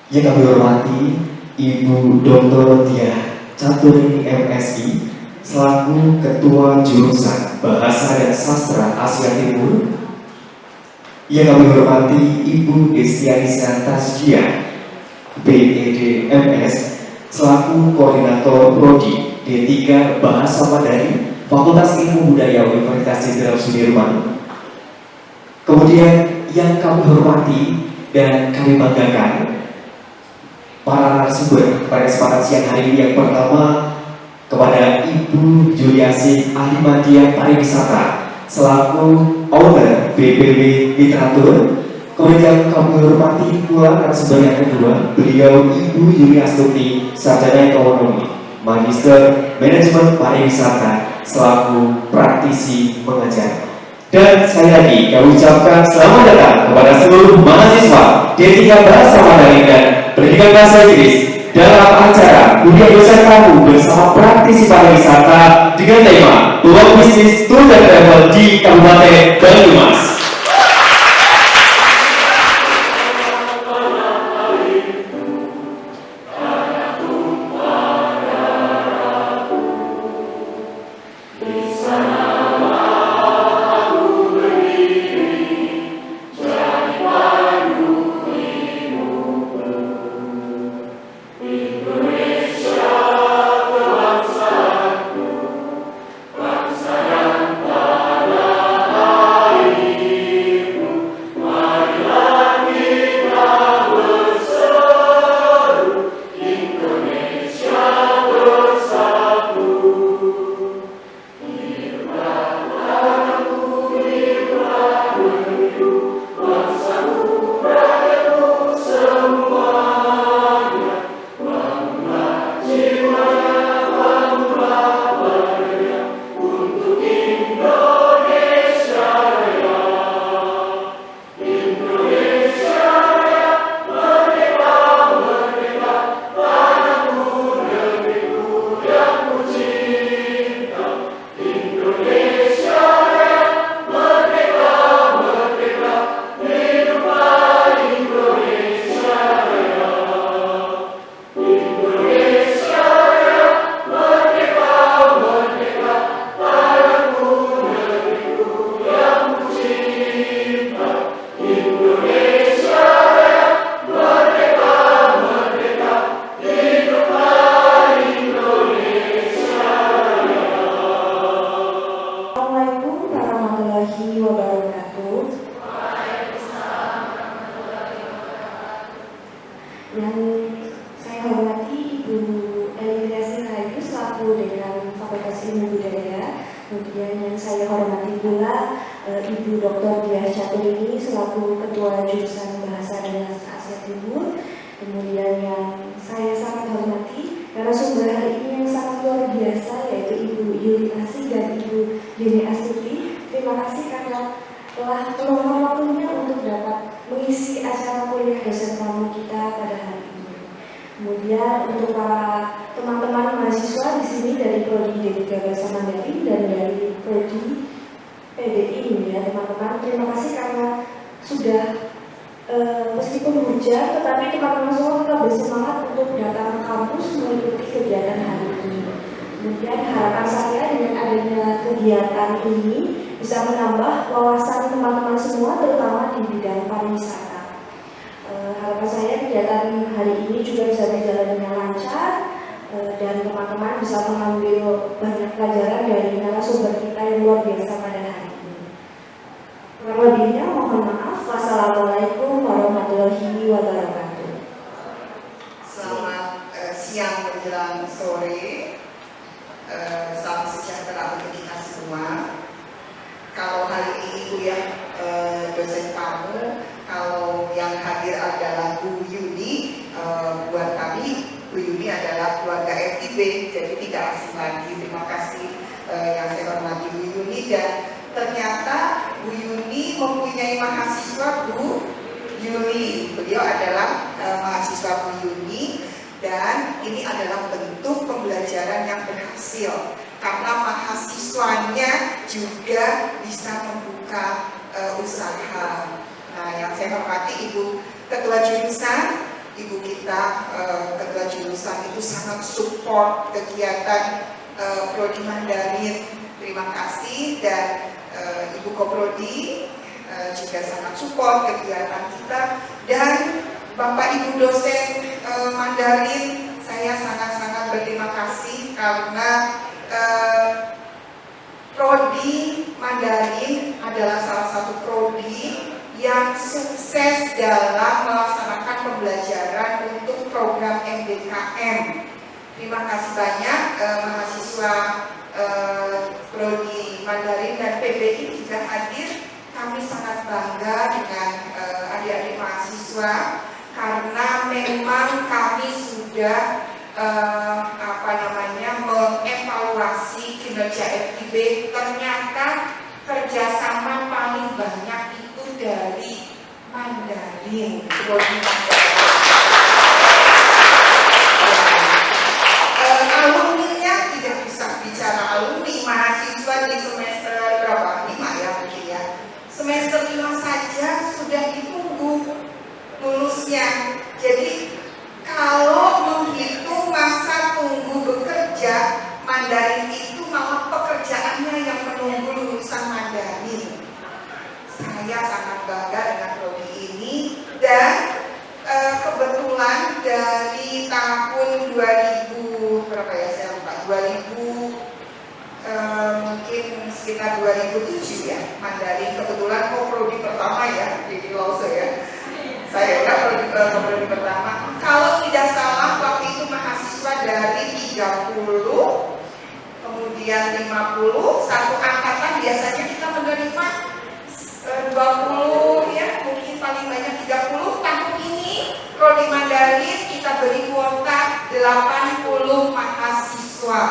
Yang kami hormati Ibu Dr. Diah Caturini MSI selaku Ketua Jurusan Bahasa dan Sastra Asia Timur. Yang kami hormati Ibu Destianisa Tasjiah BED MS selaku Koordinator Prodi D3 Bahasa Mandarin Fakultas Ilmu Budaya Universitas Jenderal Sudirman. Kemudian yang kami hormati dan kami banggakan para narasumber pada kesempatan siang hari ini. Yang pertama kepada Ibu Juliasih Ahlimadiyah Pariwisata selaku owner BPW Literatur. Kemudian kami hormati pula narasumber yang kedua, beliau Ibu Yuni Astuti, sarjana ekonomi, magister manajemen pariwisata selaku praktisi mengajar. Dan sekali lagi kami ucapkan selamat datang kepada seluruh mahasiswa D3 Bahasa Mandarin dan Pendidikan Bahasa Inggris dalam acara kuliah dosen kamu bersama praktisi pariwisata dengan tema Peluang Bisnis Tour dan Travel di Kabupaten Banyumas. Ibu Dr. Diah Caturini selaku Ketua Jurusan Bahasa dan Sastra Asia Timur. Kemudian yang saya sangat hormati narasumber hari ini yang sangat luar biasa, yaitu Ibu Yuni Asih dan Ibu Yuni Astuti. Terima kasih karena telah meluangkan waktunya untuk dapat mengisi acara kuliah dosen tamu kita pada hari ini. Kemudian untuk para teman-teman mahasiswa di sini dari Prodi D3 Bahasa Mandarin dan dari Prodi PDI ini ya teman-teman, terima kasih karena sudah meskipun hujan tetapi teman-teman semua tetap bersemangat untuk datang ke kampus mengikuti kegiatan hari ini. Kemudian harapan saya dengan adanya kegiatan ini bisa menambah wawasan teman-teman semua terutama di bidang pariwisata. Harapan saya kegiatan hari ini juga bisa berjalan dengan lancar dan teman-teman bisa mengambil banyak pelajaran dari narasumber kita yang luar biasa pada hari ini. Kurang lebihnya mohon maaf. Wassalamualaikum warahmatullahi wabarakatuh. Selamat siang menjelang sore. Salam sejahtera untuk kita semua. Kalau hari ini kuliah dosen tamu, kalau yang hadir adalah Bu Yuni, buat kami Bu Yuni adalah keluarga FIB, jadi tidak asing lagi. Terima kasih yang saya hormati Bu Yuni. Dan ternyata Bu Yuni mempunyai mahasiswa Bu Yuli. Beliau adalah mahasiswa Bu Yuni, dan ini adalah bentuk pembelajaran yang berhasil karena mahasiswanya juga bisa membuka usaha. Nah, yang saya hormati Ibu Ketua Jurusan, Ibu kita ketua jurusan itu sangat support kegiatan Prodi Mandarin. Terima kasih. Dan Ibu Koprodi juga sangat support kegiatan kita. Dan Bapak Ibu dosen Mandarin, saya sangat-sangat berterima kasih karena Prodi Mandarin adalah salah satu prodi yang sukses dalam melaksanakan pembelajaran untuk program MBKM. Terima kasih banyak mahasiswa Prodi Mandarin dan PBI juga hadir. Kami sangat bangga dengan adik-adik mahasiswa karena memang kami sudah mengevaluasi kinerja FIB. Ternyata kerjasama paling banyak itu dari Mandarin, Prodi Mandarin. Alumninya tidak bisa bicara alumni, mahasiswa di semester berapa? 5 ya mungkin ya. Semester 5 saja sudah ditunggu lulusnya. Jadi kalau menghitung masa tunggu bekerja, Mandarin itu malah pekerjaannya yang menunggu lulusan Mandarin. Saya sangat bangga dengan prodi ini dan kebetulan dari tahun 2000 berapa ya saya lupa, 2000 mungkin sekitar 2007 ya, Mandarin kebetulan prodi pertama ya di Lause ya. Saya prodi pertama. Kalau tidak salah waktu itu mahasiswa dari 30, kemudian 50, satu angkatan biasanya kita menerima 20 ya, mungkin paling banyak 30. Tahun ini Prodi Mandarin kita beri kuota 80 mahasiswa.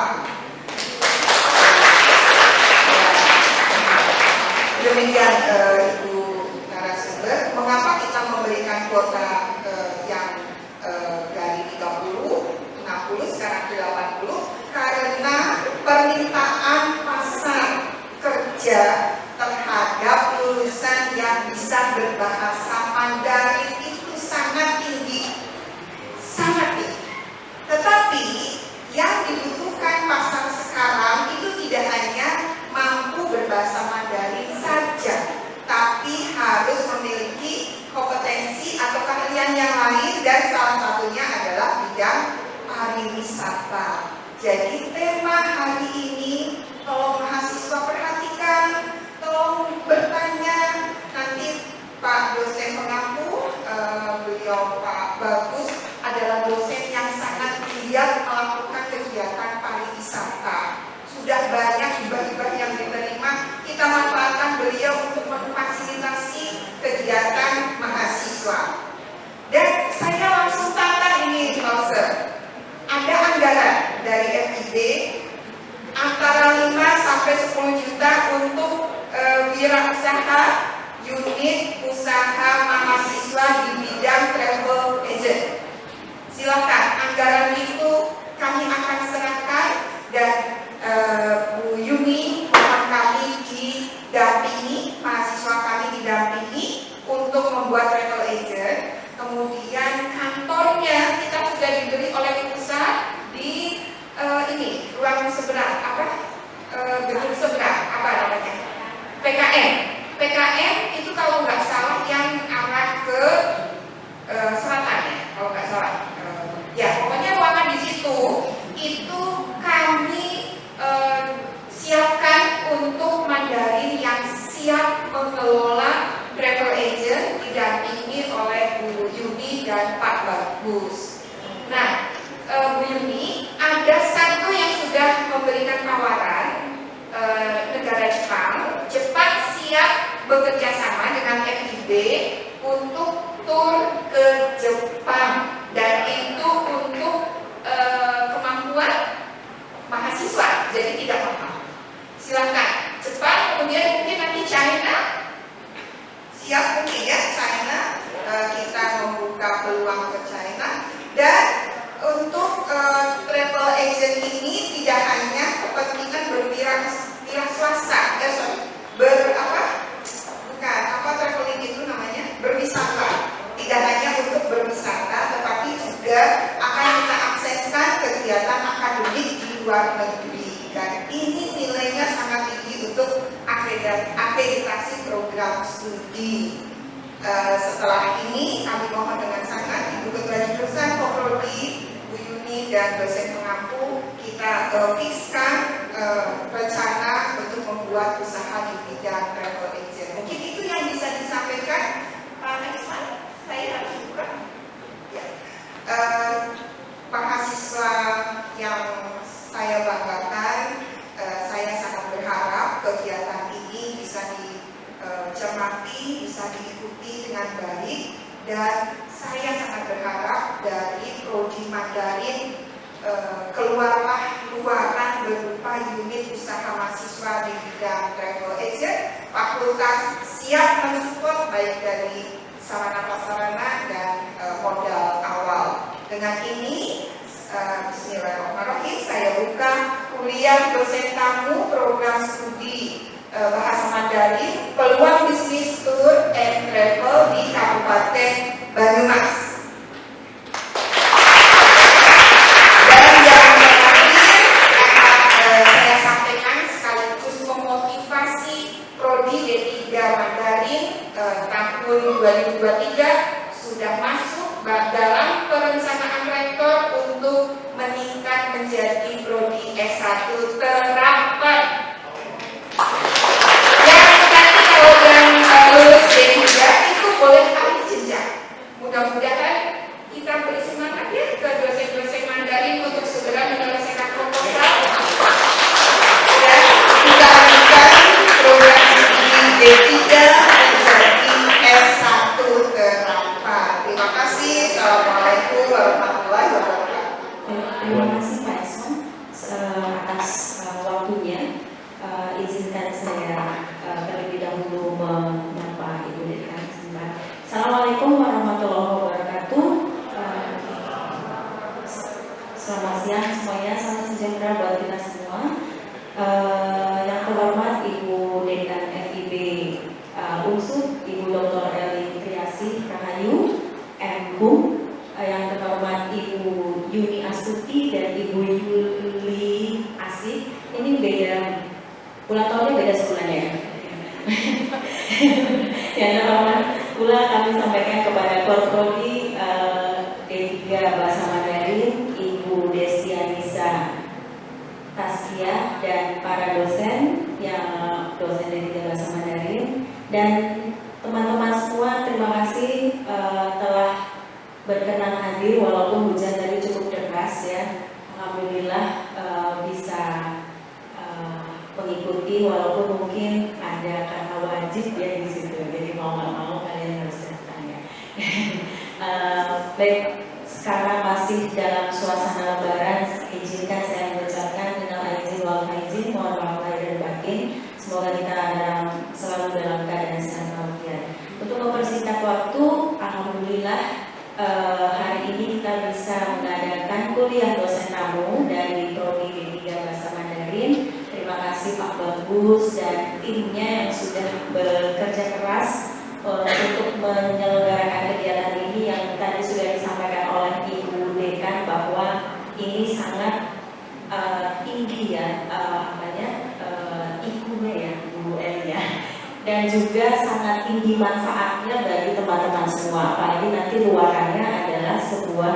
Demikian Ibu narasumber, mengapa kita memberikan kuota yang dari 30, 60 sekarang 80? Karena permintaan pasar kerja terhadap lulusan yang bisa berbahasa Mandarin itu sangat tinggi, sangat tinggi. Tetapi yang dibutuhkan pasar sekarang itu tidak hanya mampu berbahasa Mandarin saja, tapi harus memiliki kompetensi atau keahlian yang lain, dan salah satunya adalah bidang pariwisata. Jadi tema hari ini, tolong mahasiswa perhatikan, tolong bertanya. Nanti Pak dosen pengampu, beliau Pak Bagus adalah dosen yang sangat giat melakukan kegiatan pariwisata. Sudah banyak hibah-hibah yang diterima, kita manfaatkan beliau untuk memfasilitasi kegiatan mahasiswa. Dan saya langsung tanya ini, Lause, ada anggaran dari FIB antara 5 sampai 10 juta untuk wirausaha unit usaha mahasiswa di bidang travel agent. Silakan, anggaran itu kami akan serahkan, dan Bu Yuni mohon kami didampingi, mahasiswa kami didampingi untuk membuat travel agent. Kemudian kantornya kita sudah diberi oleh pusat di ini ruang seberang, gedung seberang, apa namanya, PKN. PKN itu kalau nggak salah yang arah ke selatan ya, kalau nggak salah. Ya pokoknya ruangan di situ itu kami siapkan untuk Mandarin yang siap mengelola travel agent, didampingi oleh Bu Yuni dan Pak Bagus. Nah, Bu Yuni, ada satu yang sudah memberikan tawaran, negara Jepang. Jepang siap bekerja sama dengan FIB untuk tur ke Jepang, dan itu untuk kemampuan mahasiswa, jadi tidak mahal. Silakan Jepang, kemudian mungkin nanti China, siap mungkin ya China, kita membuka peluang ke China. Dan untuk travel agent ini tidak hanya kepentingan berwira swasta, traveling itu namanya berwisata. Tidak hanya untuk berwisata, tetapi juga juga akan kita akseskan kegiatan akademik di luar negeri, dan ini nilainya sangat tinggi untuk akreditasi program studi. Setelah ini kami mohon dengan sangat Ibu Ketua Jurusan Koprodi, Bu Yuni dan dosen pengampu, kita fikskan rencana untuk membuat usaha di bidang travel agent. Mungkin itu yang bisa disampaikan Pak Esman. Saya harus buka. Ya. Mahasiswa yang saya banggakan, saya sangat berharap kegiatan ini bisa dicermati, bisa diikuti dengan baik, dan saya sangat berharap dari Prodi Mandarin keluarlah luaran berupa unit usaha mahasiswa di bidang travel agent. Fakultas siap mensupport baik dari sarana prasarana dan modal awal. Dengan ini, bismillahirrahmanirrahim, saya buka kuliah dosen tamu program studi bahasa Mandarin peluang bisnis tour and travel di Kabupaten Banyumas. Tahun 2023 sudah masuk dalam perencanaan rektor untuk meningkat menjadi prodi S1 terapan. Yang tadi kalau yang lulus D3 itu boleh tarik jenjang. Mudah-mudahan kita beri semangat ya ke dosen-dosen Mandarin untuk segera menyelesaikan proposal dan kita lanjutkan program studi D3 S1 terapan. Terima kasih. Assalamualaikum warahmatullahi wabarakatuh. Terima kasih Pak Esman atas waktunya. Izinkan saya terlebih dahulu menyapa Ibu Dekan. Assalamualaikum warahmatullahi wabarakatuh. Selamat siang semuanya, salam sejahtera buat kita semua. Yang terhormat Ibu Dekan FIB Unsur, Ibu Dr. Eli Triasih Rahayu, MHum, yang terhormat Ibu Yuni Astuti dan Ibu Yuli Asih. Ini beda, ulang tahunnya beda sebulan ya. Yang terhormat pula kami sampaikan kepada Prodi D3 Bahasa Mandarin, Ibu Destianisa Taskia dan para dosen yang dosen D3 Bahasa Mandarin. Dan teman-teman semua, terima kasih telah berkenan hadir walaupun hujan tadi cukup deras ya. Alhamdulillah bisa mengikuti walaupun mungkin ada kata wajib ya di situ. Jadi mau nggak mau kalian harus datang ya. Baik, sekarang masih dalam suasana Lebaran, izinkan saya mengucapkan minal aidin wal faizin, mohon maaf lahir dan batin. Semoga kita selalu dalam keadaan sehat walafiat. Untuk mempersingkat waktu, alhamdulillah hari ini kita bisa mengadakan kuliah dosen tamu dari Prodi D3 Bahasa Mandarin. Terima kasih Pak Bagus dan timnya yang sudah bekerja keras untuk menyelenggarakan kegiatan ini yang tadi sudah disampaikan oleh Ibu Dekan bahwa ini sangat tinggi ya ikunya ya Bu El ya, dan juga sangat tinggi manfaatnya bagi teman-teman semua, apalagi nanti luarannya adalah sebuah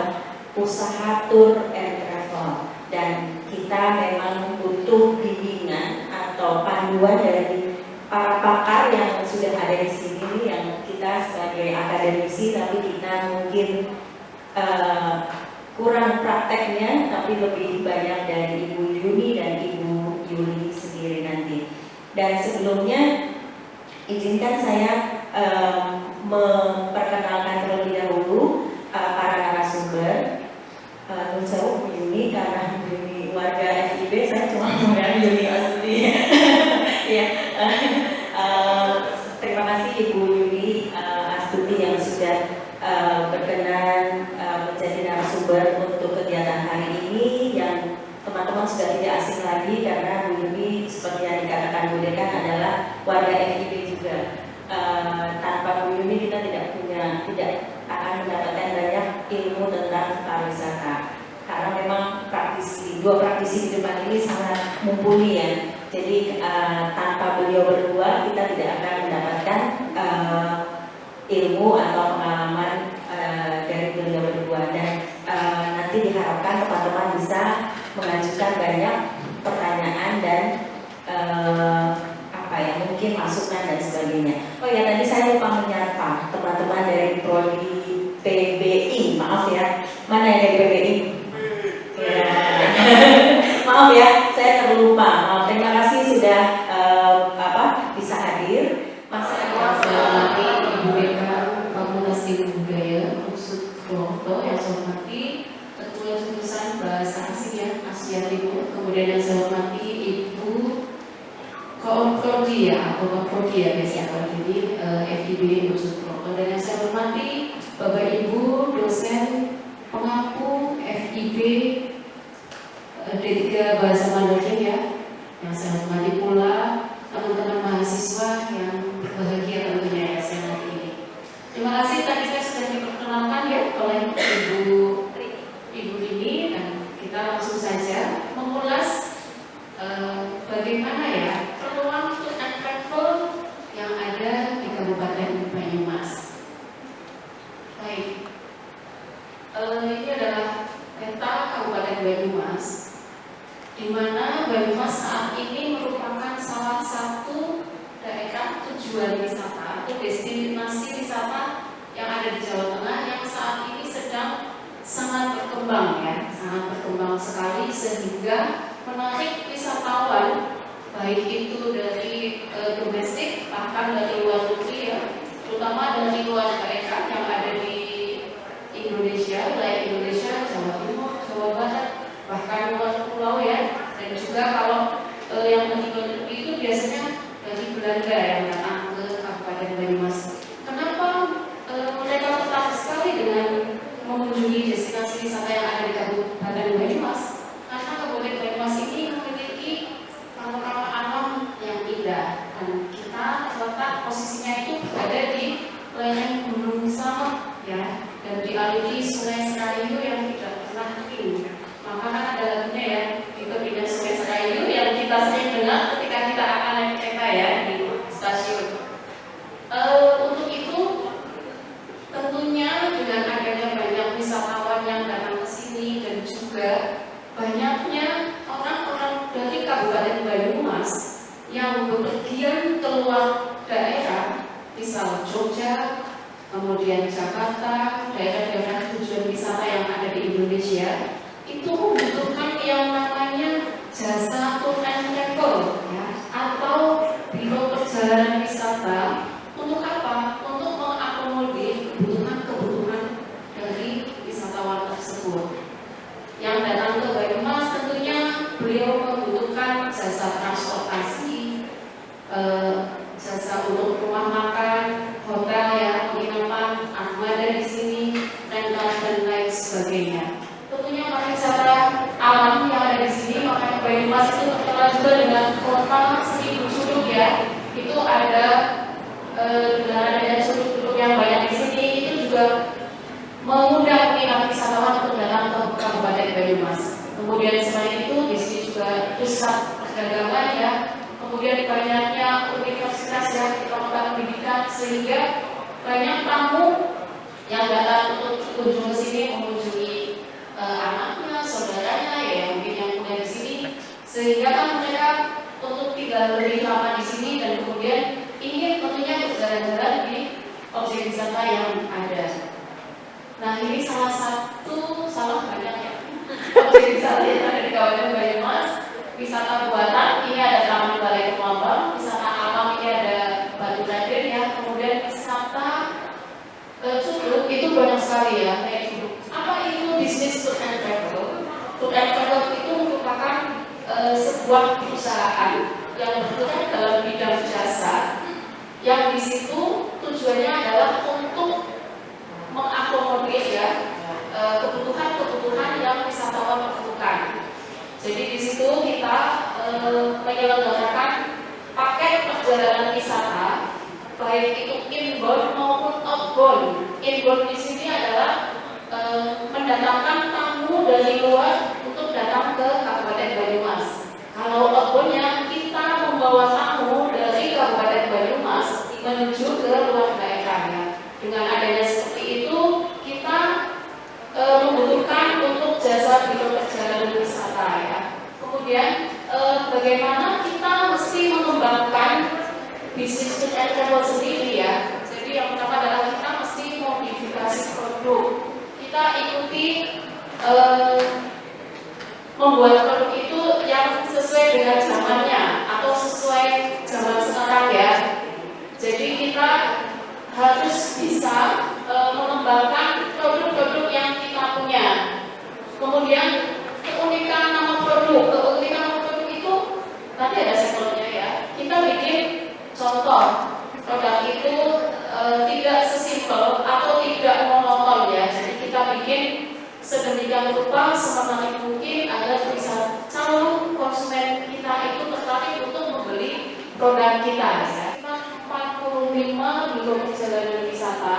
usaha tour and travel, dan kita memang butuh bimbingan atau panduan dari para pakar yang sudah ada di sini, yang kita sebagai akademisi tapi kita mungkin kurang prakteknya, tapi lebih banyak dari Ibu Yuni dan Ibu Yuli sendiri nanti. Dan sebelumnya izinkan saya memperkenalkan terlebih dahulu para narasumber. Nun sewu Bu Yuni, karena Bu Yuni warga FIB, saya cuma ngomongin Yuni Astuti. Ya, terima kasih Ibu Yuni Astuti yang sudah berkenan menjadi narasumber untuk kegiatan hari ini, yang teman-teman sudah tidak asing lagi karena Bu Yuni seperti yang dikatakan Bu Dekan adalah warga FIB juga. Tanpa Bu Yuni kita tidak akan mendapatkan banyak ilmu tentang pariwisata. Karena memang dua praktisi di depan ini sangat mumpuni ya. Jadi tanpa beliau berdua kita tidak akan mendapatkan ilmu atau pengalaman dari beliau berdua, dan nanti diharapkan teman-teman bisa mengajukan banyak pertanyaan dan mungkin masukan dan sebagainya. Oh ya, tadi saya lupa menyapa teman-teman dari prodi PBI, maaf ya, mana yang dari PBI? Ya. Maaf ya, saya terlupa. Maaf, terima kasih sudah bisa hadir. Saya hormati Ibu Dekan Fakultas Ilmu Budaya Unsur Purwokerto, yang saya hormati Ketua Jurusan Bahasa Asing ya Asia Timur, kemudian yang saya hormati Ibu Prodi ya biasanya kalau ini FIB Unsur Purwokerto, dan yang saya hormati Bapak Ibu dosen pengampu FIB D3 Bahasa Mandarin ya, yang saya hormati pula teman-teman mahasiswa yang berbahagia tentunya ya saya nanti ini. Terima kasih, tadi saya sudah diperkenalkan ya oleh Ibu Rini, dan kita langsung saja mengulas bagaimana ya peluang untuk travel yang ada di Kabupaten Banyumas. Baik, ini adalah peta Kabupaten Banyumas, di mana Banyumas saat ini merupakan salah satu daerah tujuan wisata atau destinasi wisata yang ada di Jawa Tengah yang saat ini sedang sangat berkembang ya, sangat berkembang sekali, sehingga menarik wisatawan baik itu dari domestik bahkan dari luar negeri ya, terutama dari luar daerah yang ada di Indonesia, wilayah Indonesia, Jawa Timur, Jawa Barat, bahkan luar pulau ya. Dan juga kalau yang dari itu biasanya dari Belanda yang datang ke Kabupaten Banyumas. Kenapa mereka tertarik sekali dengan mengunjungi destinasi wisata yang ada di Kabupaten Banyumas? Karena Kabupaten Banyumas ini memiliki panorama alam yang indah, dan kita terletak posisinya itu berada di lereng Gunung Slamet ya, dan dialiri Sungai Serayu yang tidak pernah kering. Maka kan ada lagunya ya, itu pindah Sungai Serayu yang kita sering dengar ketika kita akan naik kereta ya di stasiun. Untuk itu tentunya dengan adanya banyak wisatawan yang datang ke sini, dan juga banyaknya orang-orang dari Kabupaten Banyumas yang bepergian keluar daerah, misal Jogja, kemudian Jakarta, daerah-daerah tujuan wisata yang ada di Indonesia, itu membutuhkan yang namanya jasa tour and travel ya, atau biro perjalanan wisata. Untuk apa? Untuk mengakomodir kebutuhan-kebutuhan dari wisatawan tersebut yang datang ke Banyumas. Tentunya beliau membutuhkan jasa transportasi, jasa untuk rumah makan, hotel ya, penginapan, armada di sini, rental dan lain sebagainya. Tentunya pariwisata alam yang ada di sini, makanya Banyumas itu terkenal juga dengan kota seribu suluk ya. Itu ada dengan adanya suluk-suluk yang banyak di sini, itu juga mengundang minat wisatawan untuk datang ke Kabupaten Banyumas. Kemudian selain itu di sini juga pusat perdagangan ya, kemudian banyaknya universitas ya, fakultas pendidikan, sehingga banyak tamu yang datang untuk kunjung ke sini mengunjungi anaknya, saudaranya ya, mungkin yang kuliah di sini, sehingga kan mereka untuk tinggal lebih lama di sini, dan kemudian ingin tentunya berjalan-jalan di objek wisata yang ada. Nah, ini salah banyak ya objek wisata yang ada di Kabupaten Banyumas. Wisata buatan ini ada Taman Balai Kemambang, wisata alam ini ada Batu Raden ya, kemudian wisata Curug itu banyak sekali ya, kayak Curug. Apa itu bisnis tour and travel? Tour and travel itu merupakan sebuah perusahaan yang bergerak dalam bidang jasa, yang di situ tujuannya adalah untuk mengakomodir ya kebutuhan-kebutuhan yang wisatawan perlukan. Jadi di situ kita menyelenggarakan paket perjalanan wisata, baik itu inbound maupun outbound. Inbound di sini adalah mendatangkan tamu dari luar untuk datang ke Kabupaten Banyumas. Kalau outboundnya kita membawa tamu dari Kabupaten Banyumas menuju ke luar daerah ya. Dengan adanya seperti itu kita membutuhkan untuk jasa biro perjalanan wisata ya. Kemudian bagaimana kita mesti mengembangkan bisnis tour and travel sendiri ya. Jadi yang pertama adalah kita mesti modifikasi produk. Kita ikuti membuat produk itu yang sesuai dengan zamannya atau sesuai zaman sekarang ya. Jadi kita harus bisa mengembangkan produk-produk yang kita punya. Kemudian keunikan nama produk itu nanti ada sampelnya ya. Kita bikin contoh produk itu tidak sesimpel atau tidak monoton ya. Jadi kita bikin sedemikian rupa semaksimal mungkin agar bisa calon konsumen kita itu tertarik untuk membeli produk kita ya. 45 biro perjalanan wisata.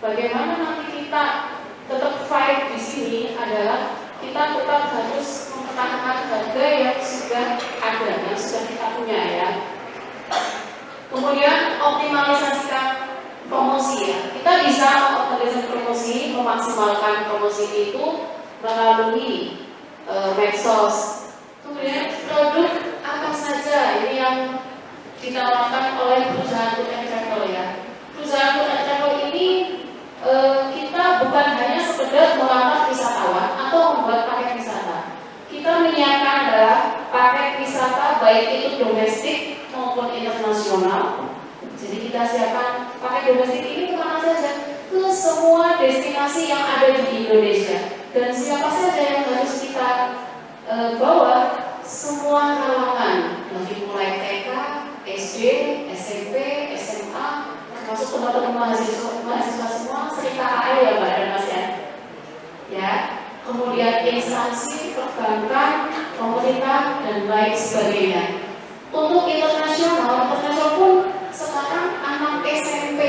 Bagaimana nanti kita tetap fight di sini adalah kita tetap harus mempertahankan harga yang sudah ada, yang sudah kita punya ya. Kemudian optimalisasikan promosi ya. Kita bisa mengoptimalisasi promosi, memaksimalkan promosi itu melalui medsos. Kemudian produk apa saja ini yang ditawarkan oleh perusahaan tour and travel ya. Perusahaan tour and travel ini kita bukan hanya sekedar melamar wisatawan atau membuat paket wisata. Kita menyiapkan adalah paket wisata baik itu domestik maupun internasional. Jadi kita siapkan paket domestik ini kemana saja? Ke semua destinasi yang ada di Indonesia. Dan siapa saja yang harus kita bawa? Semua kalangan, dari mulai TK, SD, SMP, SMA, termasuk teman-teman mahasiswa semua, serta KAE ya Mbak dan Mas ya. Ya, kemudian instansi, perbankan, pemerintah dan lain sebagainya. Untuk internasional pun sekarang anak SMP,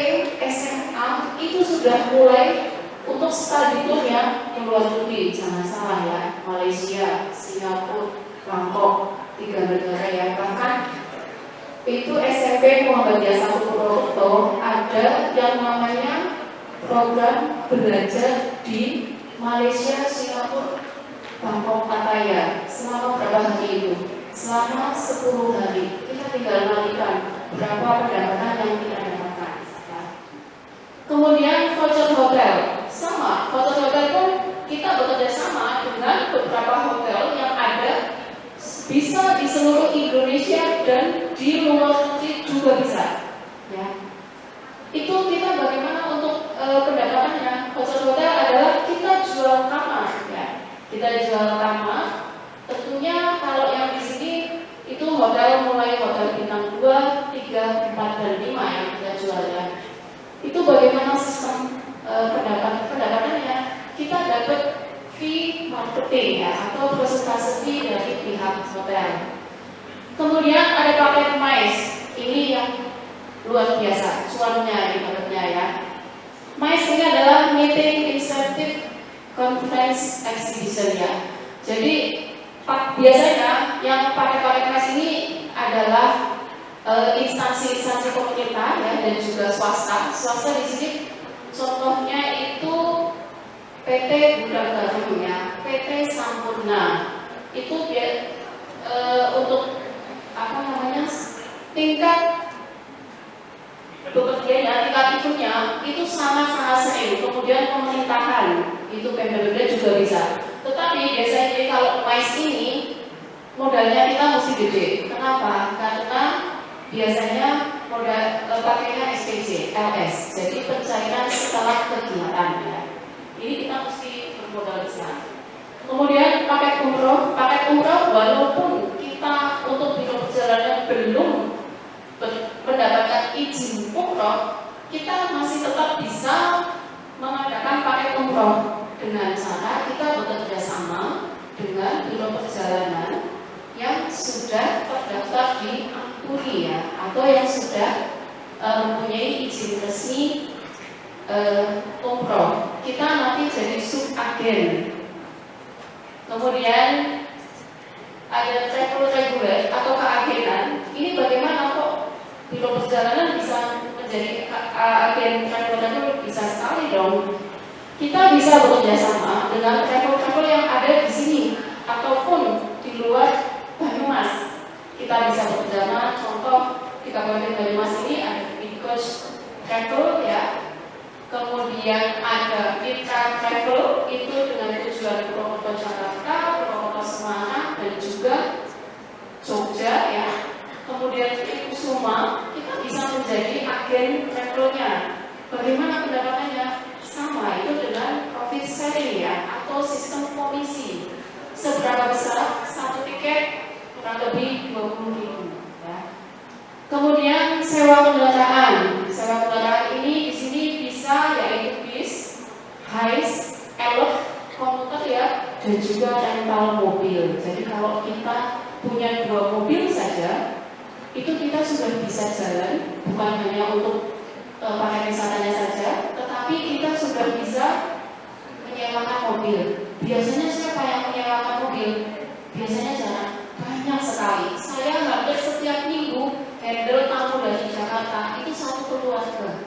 SMA itu sudah mulai untuk studi tournya ke luar negeri, jangan salah ya, Malaysia, Singapura, Bangkok, 3 negara ya. Bahkan itu SMP Muhammadiyah 1 Purwokerto ada yang namanya program belajar di Malaysia, Singapura, Bangkok, Pattaya. Selama berapa hari itu? Selama 10 hari. Kita tinggal melihat berapa pendapatan yang kita dapatkan. Kemudian voucher hotel, sama voucher hotel pun kita bekerja sama dengan beberapa hotel yang ada bisa di seluruh Indonesia dan di luar negeri juga bisa. Ya. Itu kita bagaimana untuk pendapatannya? Voucher hotel adalah kita jual kamar, ya. Kita jual kamar. Tentunya kalau yang di sini itu hotel mulai hotel bintang 2, 3, 4 dan 5 yang kita jual ya. Itu bagaimana sistem pendapatannya? Kita dapat fee marketing ya atau presentasi fee dari pihak hotel. Kemudian ada paket MICE, ini yang luar biasa, cuannya ibaratnya ya. MICE ini adalah Meeting Incentive Conference Exhibition ya. Jadi biasanya yang paket-paket MICE ini adalah instansi-instansi pemerintah ya dan juga swasta. Swasta di sini contohnya itu PT Gudang Garuda ya, PT Sampurna. Itu untuk apa namanya tingkat bekerjanya, tingkat itunya itu sangat-sangat sering. Kemudian pemerintahan itu Pemda juga bisa. Tetapi biasanya kalau MICE ini modalnya kita mesti gede. Kenapa? Karena biasanya modal pakainya SPC, LS. Jadi pencairan setelah kegiatan ya. Ini kita mesti bermodal besar. Kemudian paket umroh walaupun kita untuk biro perjalanan belum mendapatkan izin umroh, kita masih tetap bisa mengadakan paket umroh dengan cara kita bekerja sama dengan biro perjalanan yang sudah terdaftar di Ampuri ya, atau yang sudah mempunyai izin resmi umroh. Kita nanti jadi subagen agen. Kemudian ada travel reguler atau keagenan. Ini bagaimana kok pilot perjalanan bisa menjadi agen travel reguler? Bisa sekali dong. Kita bisa bekerja sama dengan travel yang ada di sini ataupun di luar Banyumas. Kita bisa bekerja sama. Contoh di Kabupaten Banyumas ini ada Bidcoach Travel ya. Kemudian ada Mitra Travel itu dengan tujuan Purwokerto Jakarta, Purwokerto Semarang dan juga Jogja ya. Kemudian di Kusuma kita bisa menjadi agen travelnya. Bagaimana pendapatannya? Sama, itu dengan profit sharing ya atau sistem komisi. Seberapa besar? Satu tiket kurang lebih 20.000 ya. Kemudian sewa kendaraan. Sewa kendaraan ini di sini bisa yaitu bis, hais, elf, komuter ya, dan juga rental mobil. Jadi kalau kita punya 2 mobil saja, itu kita sudah bisa jalan, bukan hanya untuk pakai wisatanya saja, tetapi kita sudah bisa menyewakan mobil. Biasanya siapa yang menyewakan mobil? Biasanya jarang, banyak sekali. Saya hampir setiap minggu handle tamu dari Jakarta itu satu keluarga.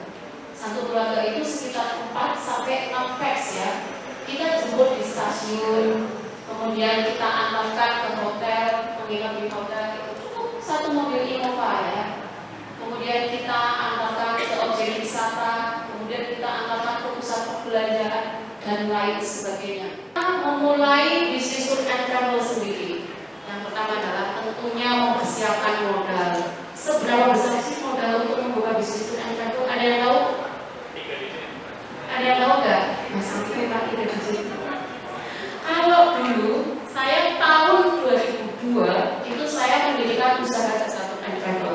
Satu keluarga itu sekitar 4 sampai 6 pers ya. Kita jemput di stasiun, kemudian kita antarkan ke hotel, menginap di hotel. Itu cukup satu mobil Innova ya. Kemudian kita antarkan ke objek wisata, kemudian kita antarkan ke pusat perbelanjaan dan lain sebagainya. Kita memulai bisnis tour and travel sendiri. Yang pertama adalah tentunya mempersiapkan modal. Seberapa besar sih modal untuk membuka bisnis tour and travel? Ada yang tahu? Ada yang tahu nggak? Mas kita tidak di sini. Kalau dulu saya tahun 2002 itu saya mendirikan usaha jasa tour and travel.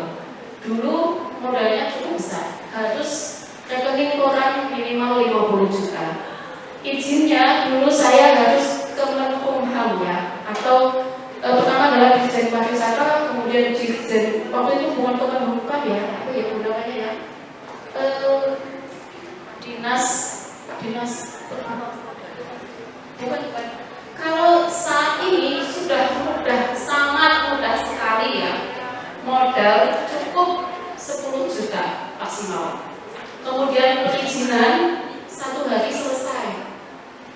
Dulu modalnya cukup besar, harus rekening koran minimal 50 juta. Izinnya dulu saya harus ke Menkumham ya, atau pertama adalah Dirjen Pariwisata, kemudian Dirjen waktu itu bukan Kemenkumham ya, apa ya namanya ya, dinas bukan. Kalau saat ini sudah mudah, sangat mudah sekali ya. Modal cukup 10 juta maksimal. Kemudian perizinan 1 hari selesai.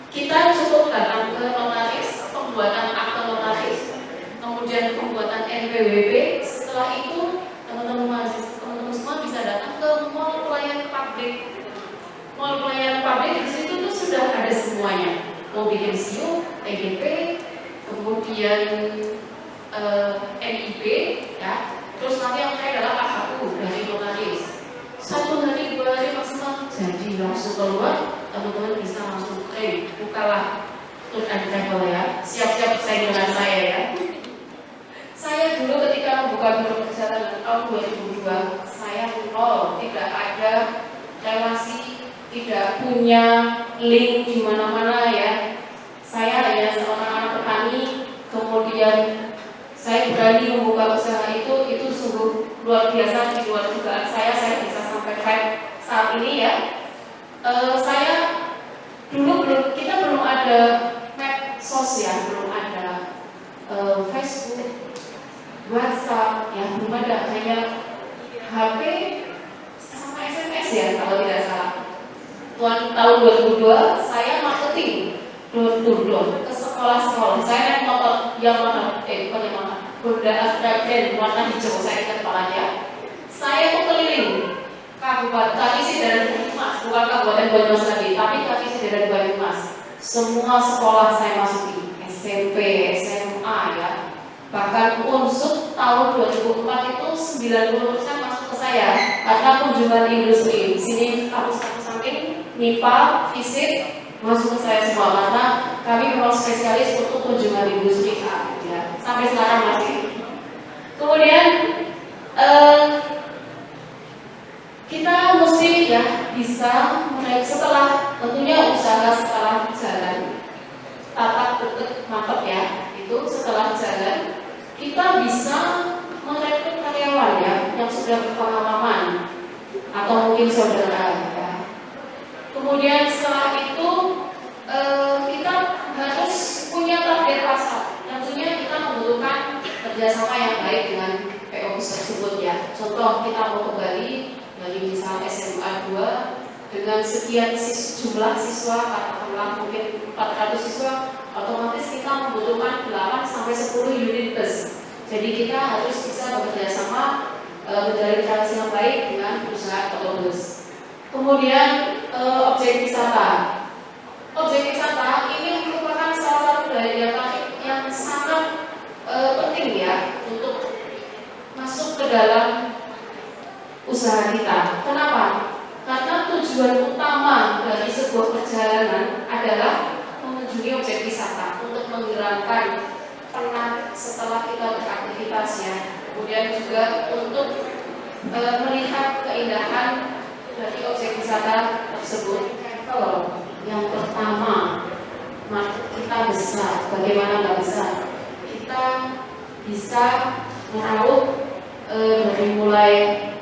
Kita cukup datang ke notaris, pembuatan akte notaris, kemudian pembuatan NPWP. Setelah itu teman-teman semua bisa datang ke mall pelayanan publik. Mall pelayanan publik di situ tuh sudah ada semuanya. Mau bikin SIU, PGP, kemudian NIB ya. Terus nanti yang terakhir adalah AHU dari notaris. 1 hari 2 hari maksimal jadi langsung keluar, teman-teman bisa langsung klaim. Bukalah tour and travel ya. Siap-siap bersaing dengan saya ya. Saya dulu ketika membuka biro perjalanan tahun 2002, saya nol, tidak ada relasi, tidak punya link di mana-mana ya. Saya hanya seorang anak petani, kemudian saya berani membuka usaha itu sungguh luar biasa di luar dugaan saya bisa sampai saat ini ya. Saya dulu kita belum ada medsos ya, belum ada Facebook, WhatsApp ya, belum ada, hanya HP sama SMS ya kalau tidak salah. Tahun 2002 saya marketing door-to-door ke sekolah-sekolah. Saya naik motor Yamaha, Honda Astra Grand warna hijau, saya ingat kepalanya. Saya itu keliling kabupaten, kami sih dari Banyumas, bukan kabupaten Banyumas lagi, tapi kami sih dari Banyumas. Semua sekolah saya masuki, SMP, SMA ya. Bahkan unsur tahun 2004 itu 90% masuk ke saya karena kunjungan industri. Sini kampus-kampus samping, MIPA, FISIP masuk ke saya semua karena kami memang spesialis untuk kunjungan industri saat itu ya. Sampai sekarang masih. Kemudian kita mesti ya bisa setelah tentunya usaha setelah jalan, tatak tetap mantap ya. Itu setelah jalan kita bisa merekrut karyawan ya yang sudah berpengalaman atau mungkin saudara ya. Kemudian setelah itu kita kerjasama yang baik dengan PO Bus tersebut ya. Contoh kita mau ke Bali dari misal SMA 2 dengan sekian jumlah siswa, katakanlah mungkin 400 siswa, otomatis kita membutuhkan 8 sampai 10 unit bus. Jadi kita harus bisa bekerja sama menjalin relasi yang baik dengan perusahaan otobus. Kemudian objek wisata. Objek wisata ini merupakan salah satu daya tarik yang sangat penting ya untuk masuk ke dalam usaha kita. Kenapa? Karena tujuan utama dari sebuah perjalanan adalah mengunjungi objek wisata untuk menghilangkan penat setelah kita beraktivitas ya. Kemudian juga untuk melihat keindahan dari objek wisata tersebut. Kalau yang pertama, kita besar. Bagaimana nggak besar? Kita bisa meraup dari mulai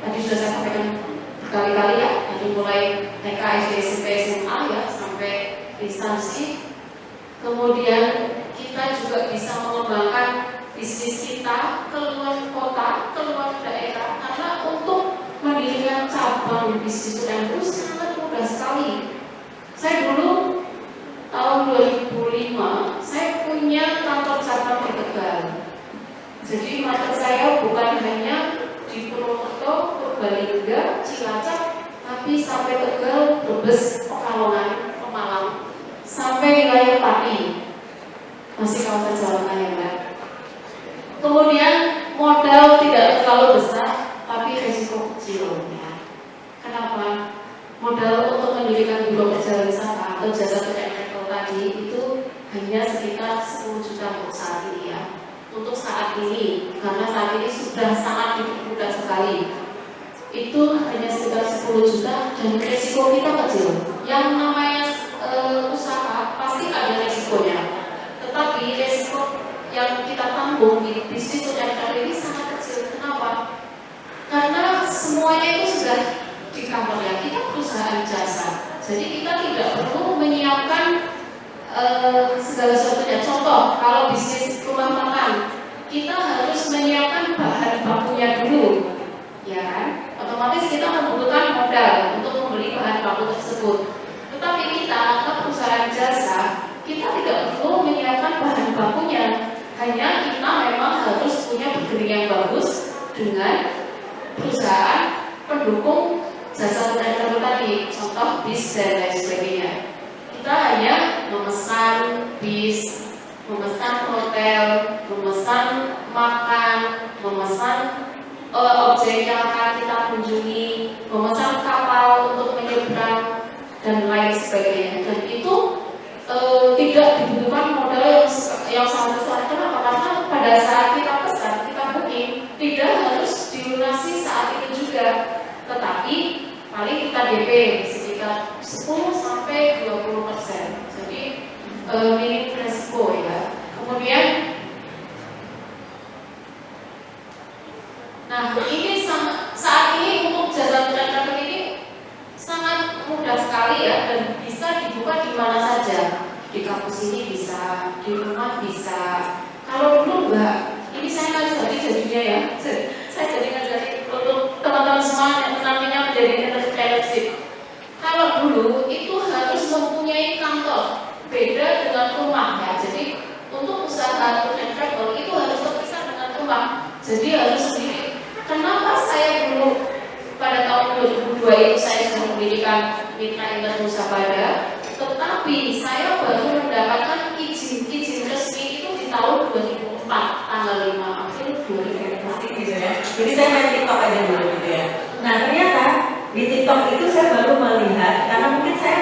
tadi sudah saya sampaikan berkali-kali ya, dari mulai TK, SD, SMP, SMA ya sampai instansi. Kemudian kita juga bisa mengembangkan bisnis kita keluar kota, keluar daerah, karena untuk mendirikan cabang bisnis itu sangat mudah sekali. Saya dulu tahun 2005 saya punya kantor cabang di Tegal. Jadi market saya bukan hanya di Purwokerto, Purbalingga, Cilacap, tapi sampai Tegal, Brebes, Pekalongan, Pemalang, sampai wilayah Pati, masih kawasan Jawa Tengah ya. Kemudian modal tidak terlalu besar, tapi risiko kecil ya. Kenapa? Modal untuk mendirikan biro perjalanan wisata atau jasa travel tadi itu hanya sekitar 10 juta untuk saat ini ya. Untuk saat ini, karena saat ini sudah sangat dipermudah sekali. Itu hanya sekitar 10 juta dan risiko kita kecil. Yang namanya usaha pasti ada risikonya. Tetapi risiko yang kita tanggung di bisnis travel ini sangat kecil. Kenapa? Karena semuanya itu sudah di kantor ya, kita perusahaan jasa. Jadi kita tidak perlu menyiapkan segala sesuatunya. Contoh, kalau bisnis rumah makan, kita harus menyiapkan bahan bakunya dulu, ya kan? Otomatis kita membutuhkan modal untuk membeli bahan baku tersebut. Tetapi kita, perusahaan jasa, kita tidak perlu menyiapkan bahan bakunya. Hanya kita memang harus punya bargaining yang bagus dengan perusahaan pendukung jasa travel tadi, contoh bis dan lain sebagainya. Kita hanya memesan bis, memesan hotel, memesan makan, memesan objek yang akan kita kunjungi, memesan kapal untuk menyeberang dan lain sebagainya. Dan itu tidak dibutuhkan modal yang sangat besar. Kenapa? Karena pada saat kita pesan, kita booking, tidak harus dilunasi saat itu juga, tetapi paling kita DP sekitar 10 sampai 20%. Jadi minim resiko ya. Kemudian, nah ini saat ini untuk jasa travel ini sangat mudah sekali ya, dan bisa dibuka di mana saja. Di kampus ini bisa, di rumah bisa. Kalau dulu enggak, ini saya ngajari jadinya ya. Saya jadi ngajari untuk teman-teman semua yang nantinya menjadi entrepreneurship. Kalau dulu itu harus mempunyai kantor, beda dengan rumah ya. Jadi untuk usaha travel itu harus terpisah dengan rumah. Jadi harus sendiri. Kenapa saya dulu pada tahun 2002 itu saya sudah mendirikan Mitra Indah Nusa Pada, tetapi saya baru mendapatkan izin resmi itu di tahun 2004, tanggal 5 April 2004 gitu ya. Jadi saya main TikTok aja dulu gitu ya. Nah ternyata di TikTok itu saya baru melihat, karena mungkin saya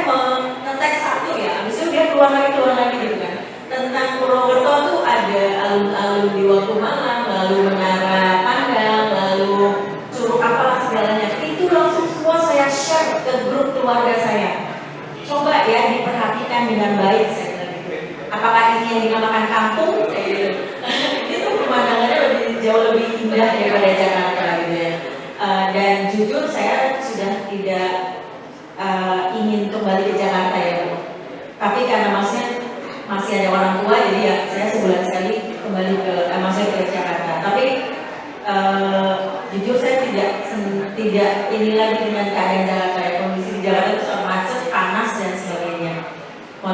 ngetek satu ya, habis itu dia keluar lagi gitu kan. Tentang Purwokerto tuh ada alun-alun di waktu malam, lalu menara pandang, lalu curug apalah segalanya. Itu langsung semua saya share ke grup keluarga saya. Coba ya diperhatikan dengan baik, saya bilang gitu. Apakah ini yang dinamakan kampung? Saya bilang itu pemandangannya jauh lebih indah daripada Jakarta gitu ya. Dan jujur saya sudah tidak ingin kembali ke Jakarta ya Bu. Tapi karena masih ada orang tua, jadi ya saya sebulan sekali kembali ke Jakarta. Tapi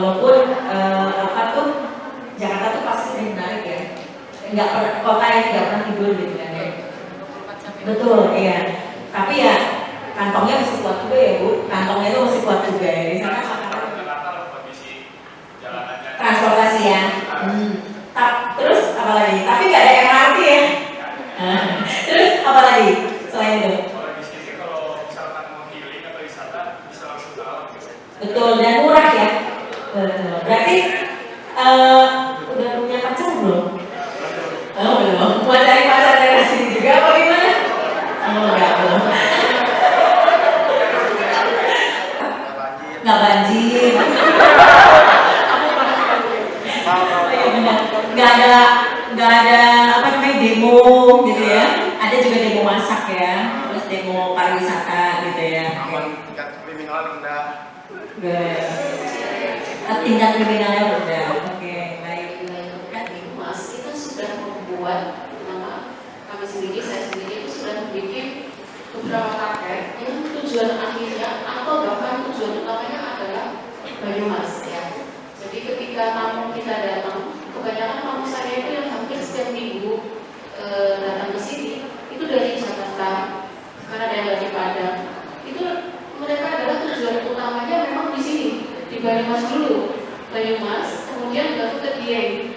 walaupun Jakarta tuh pasti lebih menarik ya, nggak pernah kota yang tidak pernah tidur gitu kan ya. Betul, iya. Tapi ya kantongnya mesti kuat juga ya Bu, kantongnya itu mesti kuat juga ya. Di sana transportasi ya. Terus apa lagi? Tapi nggak ada MRT ya. Terus apa lagi selain itu? Betul, dan murah ya. Betul. Berarti udah punya pacar belum? Oh belum. Mau cari pacar dari sini juga apa gimana? Oh enggak, belum. Nggak banjir. Iya benar. Nggak ada apa namanya demo gitu ya. Ada juga demo masak ya. Terus demo pariwisata gitu ya. Tingkat kriminal rendah. Tingkat kriminalnya rendah. Oke, baik. Mas itu sudah membuat kami sendiri, saya sendiri itu sudah membuat beberapa paket yang tujuan akhirnya atau bahkan tujuan utamanya adalah Banyumas ya. Jadi ketika tamu kita datang, kebanyakan tamu saya itu yang hampir setiap minggu datang ke sini itu dari Jakarta, karena ada yang dari Padang. Itu mereka adalah tujuan utamanya memang di sini, di Banyumas dulu. Banyumas, kemudian baru ke Dieng.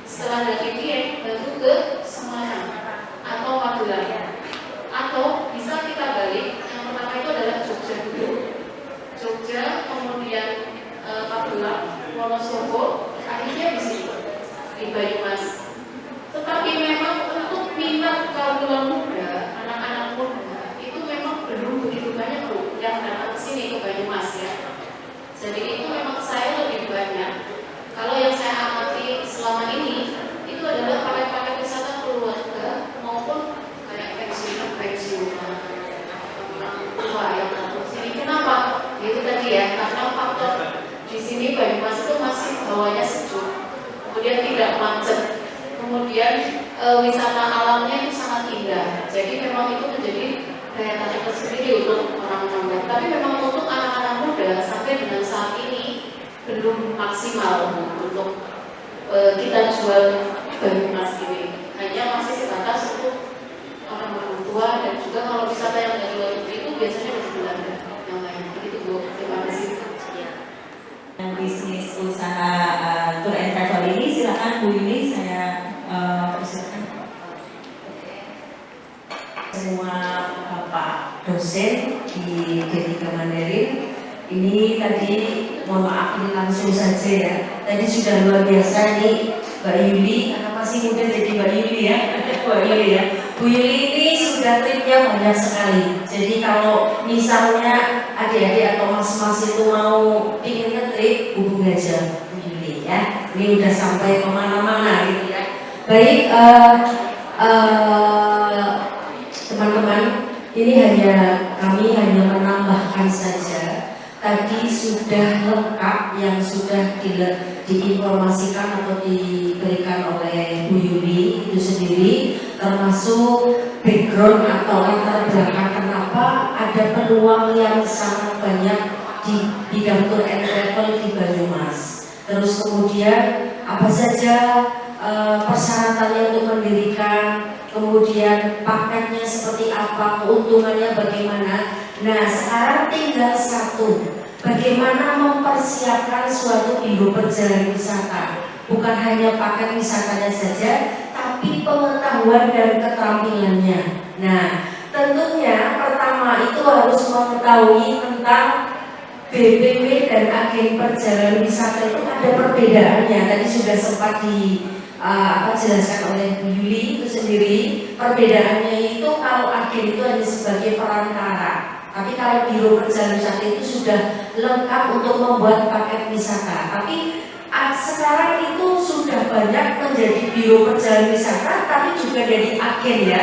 Setelah dari Dieng, baru ke Semarang atau Magelang. Atau bisa kita balik, yang pertama itu adalah Jogja dulu. Jogja, kemudian Magelang, Wonosobo, akhirnya di sini, di Banyumas. Tetapi memang untuk minat kaum muda, anak-anak muda, itu memang belum begitu banyak loh yang datang ke sini, ke Banyumas ya. Jadi itu memang saya lebih banyak. Kalau yang saya amati selama ini, itu adalah paket-paket wisata keluarga maupun kayak pensiun orang tua yang datang ke sini. Kenapa? Itu tadi ya, karena faktor di sini Banyumas itu masih hawanya sejuk, kemudian tidak macet, kemudian wisata alamnya itu sangat indah. Jadi memang itu menjadi daya tarik tersendiri untuk orang-orang muda. Tapi memang untuk anak-anak muda sampai dengan saat ini belum maksimal untuk kita jual Banyumas ini. Hanya masih sebatas untuk orang tua dan juga kalau wisata yang dari luar negeri itu biasanya dari Belanda yang lain. Begitu Bu. Terima kasih. Bisnis usaha tour and travel ini silakan Bu Yuli, saya persilakan. Semua Pak dosen di Genika Mandarin ini tadi mohon maaf ini langsung saja ya. Tadi sudah luar biasa nih Mbak Yuli, karena masih muda jadi Mbak Yuli ya. Mbak Yuli ya. Bu Yuli ini sudah tripnya banyak sekali. Jadi kalau misalnya adik-adik atau mas-mas itu mau ingin nge-trip, hubungi aja Bu Yuli ya. Ini udah sampai kemana-mana gitu ya. Baik, teman-teman, ini kami hanya menambahkan saja. Tadi sudah lengkap yang sudah diinformasikan atau diberikan oleh Bu Yuli itu sendiri, termasuk background atau latar belakang kenapa ada peluang yang sangat banyak di bidang tour and travel di Banyumas. Terus kemudian apa saja persyaratannya untuk mendirikan, kemudian paketnya seperti apa, keuntungannya bagaimana. Nah sekarang tinggal satu, bagaimana mempersiapkan suatu biro perjalanan wisata. Bukan hanya paket wisatanya saja, tapi pengetahuan dan keterampilannya. Nah tentunya pertama itu harus mengetahui tentang BPW dan agen perjalanan wisata itu ada perbedaannya. Tadi sudah sempat dijelaskan oleh Bu Yuli itu sendiri. Perbedaannya itu kalau agen itu hanya sebagai perantara, tapi kalau biro perjalanan wisata itu sudah lengkap untuk membuat paket wisata. Tapi sekarang itu sudah banyak menjadi biro perjalanan wisata, tapi juga dari agen ya.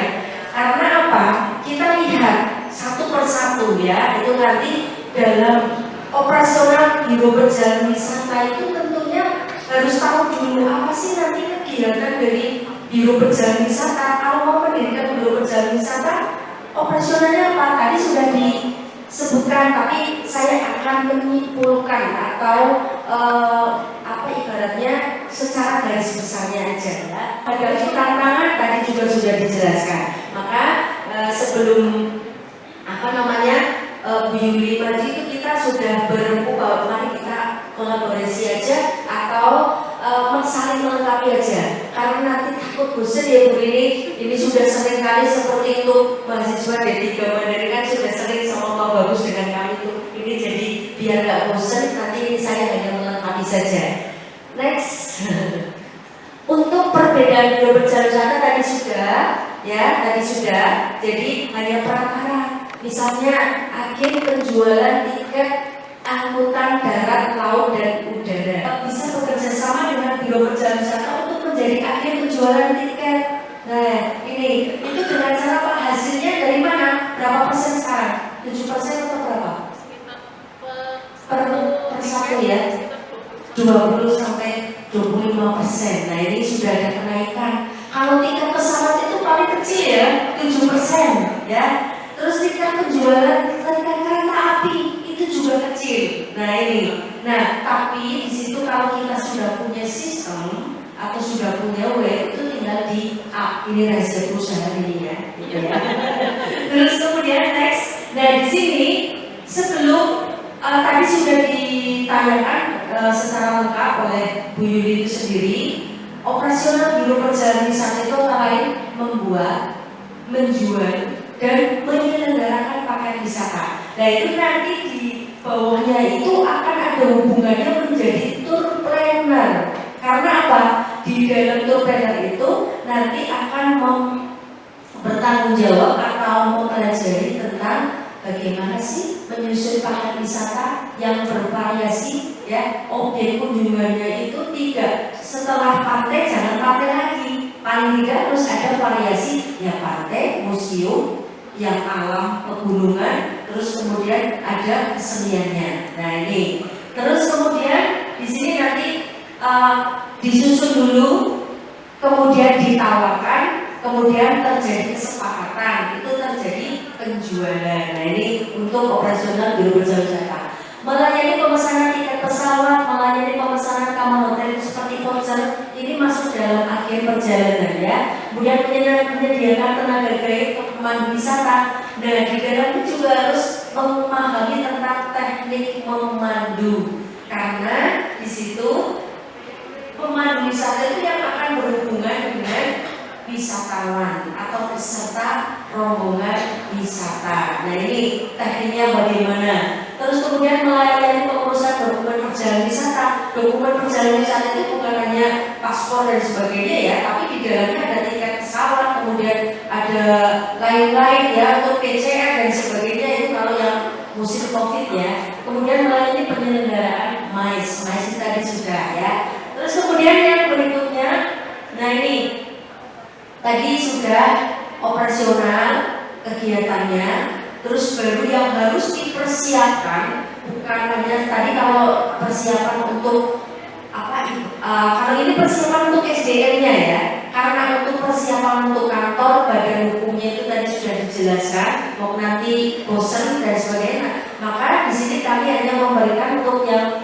Karena apa? Kita lihat satu persatu ya. Itu nanti dalam operasional biro perjalanan wisata itu tentunya harus tahu dulu apa sih nanti kegiatan dari biro perjalanan wisata. Kalau mau mendirikan biro perjalanan wisata, operasionalnya apa? Tadi sudah sebutkan, tapi saya akan menyimpulkan atau apa ibaratnya secara garis besarnya aja ya. Ada tantangan tadi juga sudah dijelaskan. Maka sebelum apa namanya Bu Yuli maju itu kita sudah berempu bahwa mari kita kolaborasi aja atau saling melengkapi aja. Karena nanti takut bosan ya Bu ini sudah sering kali seperti itu mahasiswa D3 Mandiri kan sudah sering sama Pak Bagus dengan kami itu. Ini jadi biar nggak bosan nanti ini saya hanya melengkapi saja. Next. Untuk perbedaan biro berjalan tadi sudah ya, jadi hanya perantara. Misalnya agen penjualan tiket angkutan darat, laut dan udara bisa bekerja sama dengan biro berjalan untuk menjadi agen penjualan tiket. Nah ini itu dengan cara Pak hasilnya dari mana? Berapa persen sekarang? 7% atau berapa? Per satu ya? 20 sampai 25%. Nah ini sudah ada kenaikan. Kalau tiket pesawat itu paling kecil ya, 7% ya. Terus tiket penjualan kereta api itu juga kecil. Nah ini, tapi di situ kalau kita sudah punya sistem atau sudah punya web itu tinggal di up. Ini rahasia perusahaan ini ya. Gitu ya. Terus kemudian next. Nah di sini sebelum tadi sudah ditayangkan secara lengkap oleh Bu Yuli itu sendiri. Operasional biro perjalanan wisata itu lain membuat, menjual dan menyelenggarakan paket wisata. Nah itu nanti di bawahnya itu akan ada hubungannya menjadi tour planner. Karena apa? Di dalam tour planner itu nanti akan bertanggung jawab atau mempelajari tentang bagaimana sih menyusun paket wisata yang bervariasi ya. Objek kunjungannya itu tidak setelah pantai jangan pantai lagi. Paling tidak harus ada variasi ya, pantai, museum, yang alam pegunungan, terus kemudian ada keseniannya. Nah ini, terus kemudian di sini nanti disusun dulu, kemudian ditawarkan, kemudian terjadi kesepakatan, itu terjadi penjualan. Nah ini untuk operasional biro berjalan. Melayani pemesanan tiket pesawat, melayani pemesanan kamar hotel seperti voucher, ini masuk dalam agen perjalanan ya. Kemudian menyediakan tenaga kerja untuk pemandu wisata. Nah di dalamnya juga harus memahami tentang teknik memandu, karena di situ pemandu wisata itu yang akan berhubungan dengan wisatawan atau peserta rombongan wisata. Nah ini tekniknya bagaimana? Terus kemudian melayani pengurusan dokumen perjalanan wisata. Dokumen perjalanan wisata itu bukan hanya paspor dan sebagainya ya, tapi di dalamnya ada tiket pesawat, kemudian ada lain-lain ya untuk PCR dan sebagainya, itu kalau yang musim COVID ya. Kemudian melayani penyelenggaraan MICE itu tadi sudah ya. Terus kemudian yang berikutnya, nah ini tadi sudah operasional kegiatannya. Terus baru yang harus dipersiapkan bukan hanya tadi kalau persiapan untuk apa? Kalau ini persiapan untuk SDM-nya ya. Karena untuk persiapan untuk kantor, badan hukumnya itu tadi sudah dijelaskan. Mau nanti bosan dan sebagainya. Maka di sini kami hanya memberikan untuk yang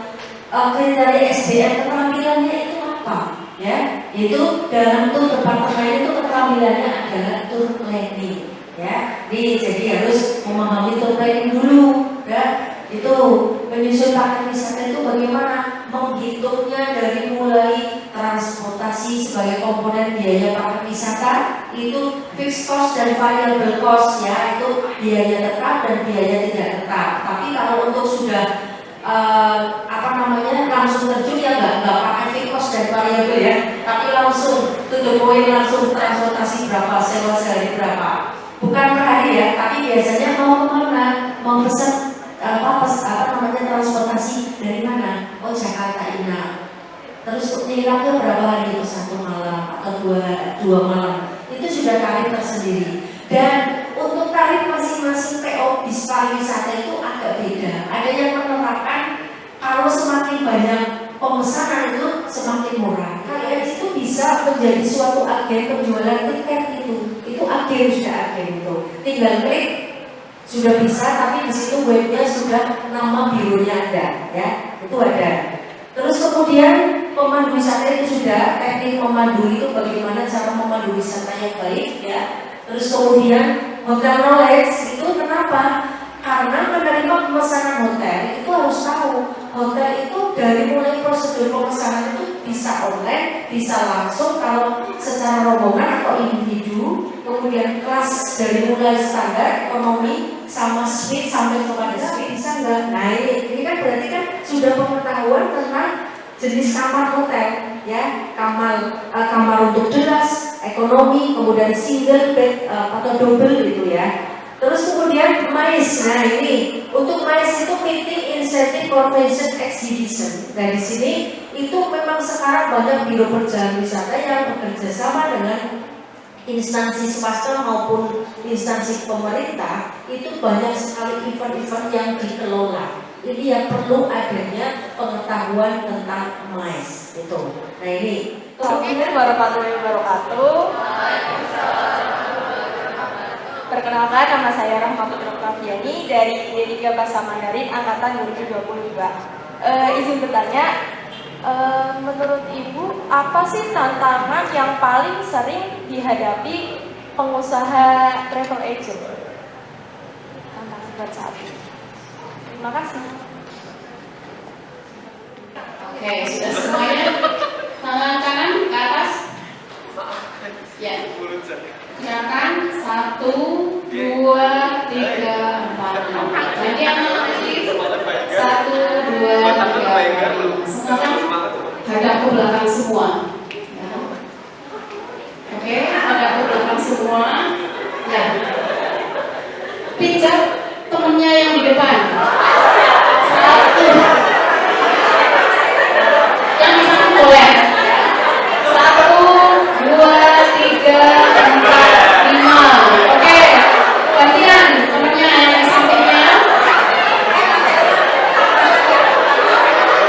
kriteria SDM keterampilannya itu apa? Ya, itu dalam tour departemen itu keterampilannya adalah tour planning. Ya, jadi harus memahami tour planning dulu, ya. Itu menyusun paket wisata itu bagaimana menghitungnya dari mulai transportasi sebagai komponen biaya paket wisata, itu fixed cost dan variable cost ya, itu biaya tetap dan biaya tidak tetap. Tapi kalau untuk sudah langsung terjun ya nggak pakai fixed cost dan variable ya, tapi langsung to the point, langsung transportasi berapa, sewa sehari berapa. Bukan per hari ya, tapi biasanya mau kemana, mau pesan transportasi dari mana? Oh Jakarta Ina. Terus nilainya berapa hari itu, 1 malam atau dua malam? Itu sudah tarif tersendiri. Dan untuk tarif masing-masing PO bis pariwisata itu agak beda. Ada yang menetapkan kalau semakin banyak pemesanan itu semakin murah. Kalian itu bisa menjadi suatu agen penjualan tiket itu agen sudah agen itu. Tinggal klik sudah bisa, tapi di situ webnya sudah nama bironya ada, ya, itu ada. Terus kemudian pemandu wisata itu sudah, teknik memandu itu bagaimana cara memandu wisata yang baik, ya. Terus kemudian hotel knowledge itu kenapa? Karena menerima pemesanan hotel itu harus tahu hotel itu dari mulai prosedur pemesanan itu bisa online, bisa langsung kalau secara rombongan atau individu, kemudian kelas dari mulai standar, ekonomi, sama suite sampai kepada suite bisa enggak? Nah ini kan berarti kan sudah pengetahuan tentang jenis kamar hotel, ya, kamar untuk jelas, ekonomi, kemudian single bed atau double gitu ya. Terus kemudian MICE, nah ini untuk MICE itu Meeting Incentive Convention Exhibition. Nah di sini itu memang sekarang banyak biro perjalanan wisata yang bekerja sama dengan instansi swasta maupun instansi pemerintah, itu banyak sekali event-event yang dikelola. Ini yang perlu adanya pengetahuan tentang MICE itu. Nah ini. Assalamualaikum warahmatullahi wabarakatuh. Perkenalkan, nama saya Rahma Putri Oktaviani dari D3 Bahasa Mandarin Angkatan 2022. Izin bertanya, menurut Ibu, apa sih tantangan yang paling sering dihadapi pengusaha travel agent? Tantangan buat saat ini. Terima kasih. Oke, sudah semuanya. Tangan kanan ke atas. Ya. Silakan 1, 2, 3, 4, 5. Jadi yang lagi 1, 2, 3, 4, 5. Sekarang hadap ke belakang semua. Ya. Oke, hadap ke belakang semua. Ya. Pijat temennya yang di depan. 1. Yang di sana boleh. 1, 2, 3, 4, 5. Oke, gantian temennya yang sampingnya.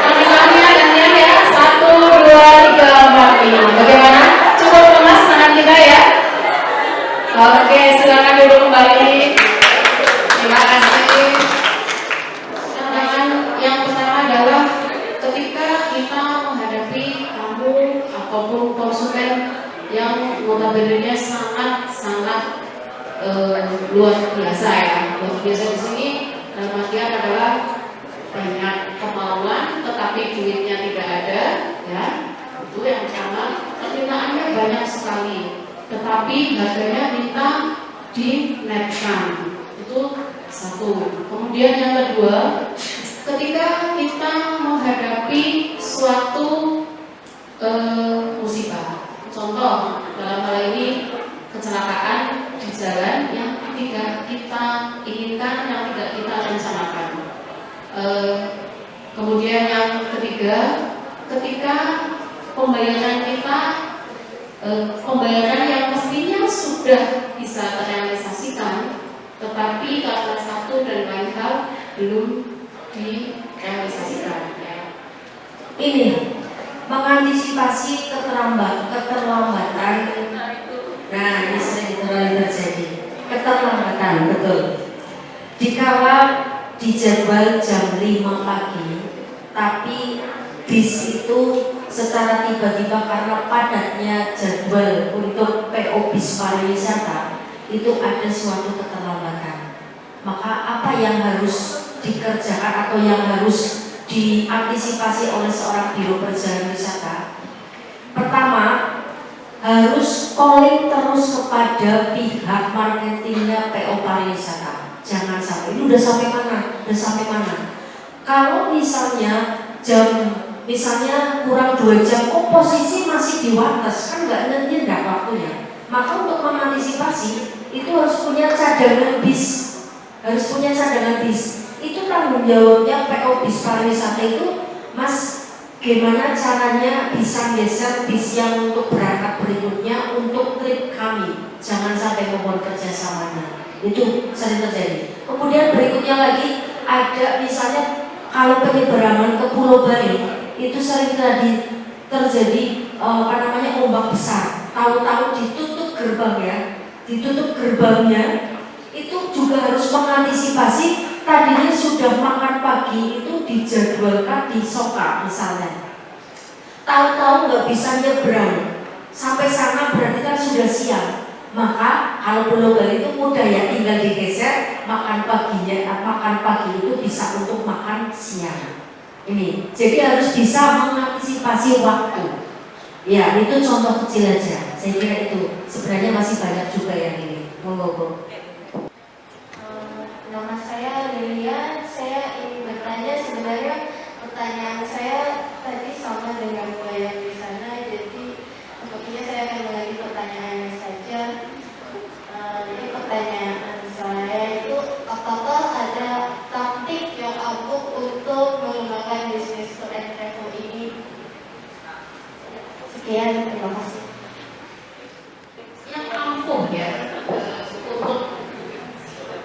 Yang di sampingnya gantian ya. 1, 2, 3, 4, 5. Bagaimana? Cukup lemas tangan kita ya. Oke, silakan duduk kembali. Terima kasih. Tantangan yang pertama adalah ketika kita menghadapi tamu ataupun konsumen yang notabene sangat luar biasa ya. Luar biasa di sini dalam artian adalah banyak kemauan tetapi duitnya tidak ada, ya. Itu yang pertama. Permintaannya banyak sekali, tetapi harganya minta dinaikkan. Itu satu. Kemudian yang kedua, ketika kita menghadapi suatu musibah. Contoh, dalam hal ini kecelakaan di jalan yang tidak kita inginkan, yang tidak kita rencanakan. Kemudian yang ketiga, ketika pembayaran kita, pembayaran yang mestinya sudah bisa terrealisasikan, tetapi karena satu dan lain hal belum direalisasikan. Ya. Ini mengantisipasi keterlambatan. Nah, ini sering terjadi keterlambatan, betul. Dikala dijadwal jam 5 pagi, tapi bis itu secara tiba-tiba karena padatnya jadwal untuk PO bis pariwisata itu ada suatu keterlambatan. Maka apa yang harus dikerjakan atau yang harus diantisipasi oleh seorang biro perjalanan wisata? Pertama, harus calling terus kepada pihak marketingnya PO pariwisata. Jangan sampai ini udah sampai mana? Kalau misalnya misalnya kurang 2 jam, kok posisi masih di Wates, kan nggak waktunya. Maka untuk mengantisipasi itu harus punya cadangan bis. Itu tanggung jawabnya PO bis pariwisata itu, Mas, gimana caranya bisa geser bis yang untuk berangkat berikutnya untuk trip kami, jangan sampai mohon kerjasamanya. Itu sering terjadi. Kemudian berikutnya lagi ada misalnya kalau penyeberangan ke Pulau Bali itu sering terjadi ombak besar. Tahu-tahu ditutup gerbangnya itu juga juga harus mengantisipasi. Tadinya sudah makan pagi itu dijadwalkan di Soka misalnya, tahu-tahu nggak bisa nyebrang sampai sana, berarti kan sudah siang. Maka kalau Pulau Bali itu mudah ya, tinggal digeser makan paginya, makan pagi itu bisa untuk makan siang. Ini jadi harus bisa mengantisipasi waktu. Ya, itu contoh kecil aja. Saya kira itu sebenarnya masih banyak juga yang ini. Monggo. Nama saya Lilian, saya ingin bertanya, sebenarnya pertanyaan saya tadi sama dengan yang di sana, jadi sepertinya saya akan mengalih pertanyaannya saja. Jadi pertanyaan saya itu, apakah ada taktik yang ampuh untuk mengembangkan bisnis tour and travel ini? Sekian, terima kasih. Yang ampuh ya, untuk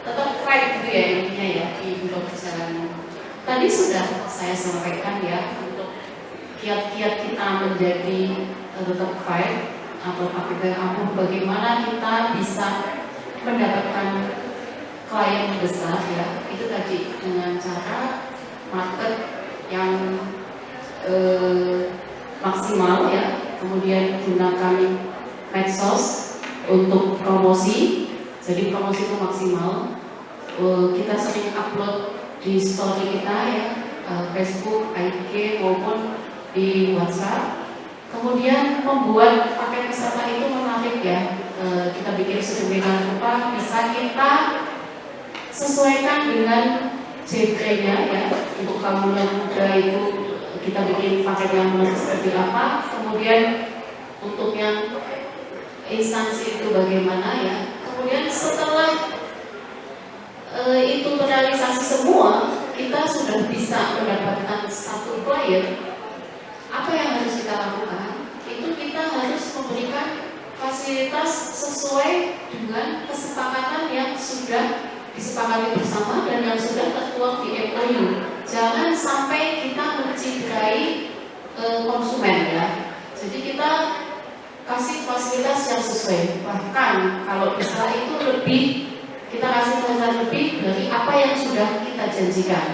tetap fight gitu ya intinya ya di untuk perjalanan. Tadi sudah saya sampaikan ya, untuk kiat-kiat kita menjadi tetap fight atau taktik yang ampuh, bagaimana kita bisa mendapatkan klien besar ya, itu tadi dengan cara market yang maksimal ya, kemudian gunakan medsos untuk promosi. Jadi promosi itu maksimal. Kita sering upload di story kita ya, Facebook, IG maupun di WhatsApp. Kemudian membuat paket wisata itu menarik ya. Kita bikin sedemikian rupa, bisa kita sesuaikan dengan genre-nya ya. Untuk kamu muda itu kita bikin paket yang menarik seperti apa. Kemudian untuk yang instansi itu bagaimana ya. Kemudian setelah itu terrealisasi semua, kita sudah bisa mendapatkan satu klien. Apa yang harus kita lakukan? Itu kita harus memberikan fasilitas sesuai dengan kesepakatan yang sudah disepakati bersama dan yang sudah tertuang di MOU. Jangan sampai kita mencederai konsumen ya. Jadi kita kasih fasilitas yang sesuai. Bahkan kalau bisa itu lebih, kita kasih fasilitas lebih dari apa yang sudah kita janjikan.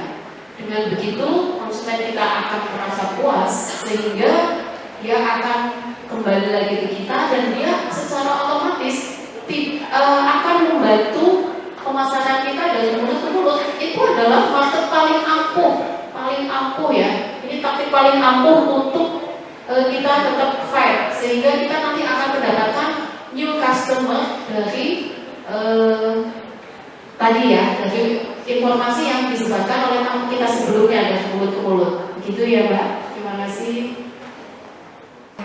Dengan begitu konsumen kita akan merasa puas, sehingga dia akan kembali lagi ke kita dan dia secara otomatis akan membantu pemasaran kita dari mulut ke mulut. Itu adalah market paling ampuh ya. Ini taktik paling ampuh untuk kita tetap fight, sehingga kita nanti akan mendapatkan new customer dari tadi ya, dari informasi yang disebarkan oleh tamu kita sebelumnya dari mulut ke mulut. Begitu ya Mbak. Terima kasih.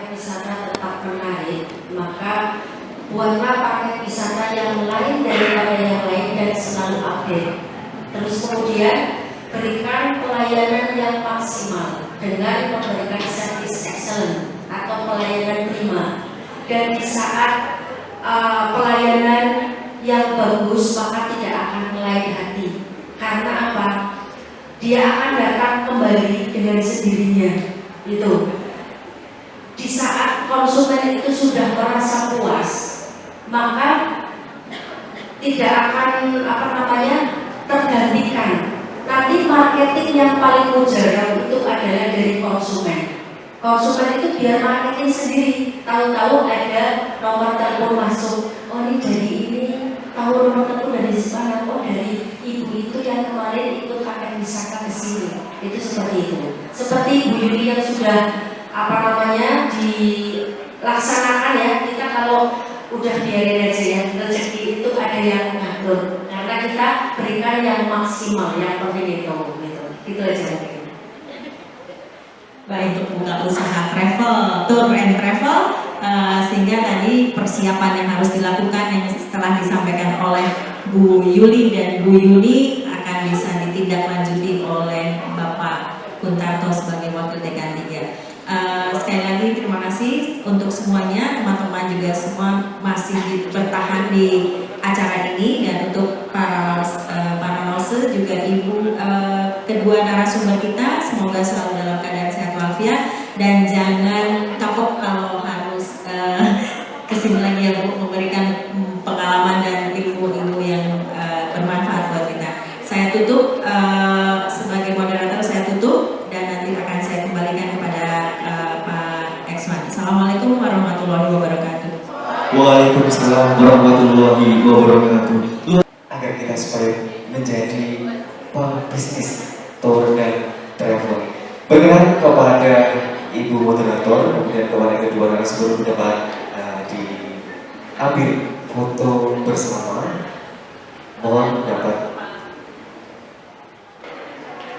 Wisata tetap menarik, maka buatlah paket wisata yang lain daripada yang lain dan selalu update. Terus kemudian berikan pelayanan yang maksimal dengan memberikan service excellent atau pelayanan prima. Dan di saat pelayanan yang bagus, maka tidak akan melain hati. Karena apa? Dia akan datang kembali dengan sendirinya. Itu. Di saat konsumen itu sudah merasa puas, maka tidak akan tergantikan. Nanti marketing yang paling mujarab itu adalah dari konsumen. Konsumen itu biar marketing sendiri, tahu-tahu ada nomor telepon masuk. Oh ini dari ini, tahu nomor telepon dari mana? Oh dari ibu itu yang kemarin ikut paket wisata ke sini. Itu seperti itu. Seperti Bu Yuli yang sudah dilaksanakan ya. Kita kalau udah biarin aja ya, rezeki itu ada yang ngatur. Karena kita berikan yang maksimal, yang penting itu gitu aja. Baik, untuk buka usaha travel, tour and travel, sehingga tadi persiapan yang harus dilakukan yang setelah disampaikan oleh Bu Yuli dan Bu Yuni akan bisa ditindaklanjuti oleh Bapak Kuntarto sebagai Wakil Dekan 3. Sekali lagi terima kasih untuk semuanya, teman-teman juga semua masih bertahan di acara ini, dan untuk para narasumber juga ibu kedua narasumber kita semoga selalu dalam keadaan sehat walafiat dan jangan kapok kalau harus kesini lagi ya Bu, memberikan pengalaman dan ilmu-ilmu yang bermanfaat warahmatullahi wabarakatuh. Waalaikumsalam warahmatullahi wabarakatuh. Agar kita supaya menjadi pebisnis tour dan travel. Berkenan kepada Ibu Moderator, kemudian kepada kedua narasumber dapat diambil foto bersama. Mohon dapat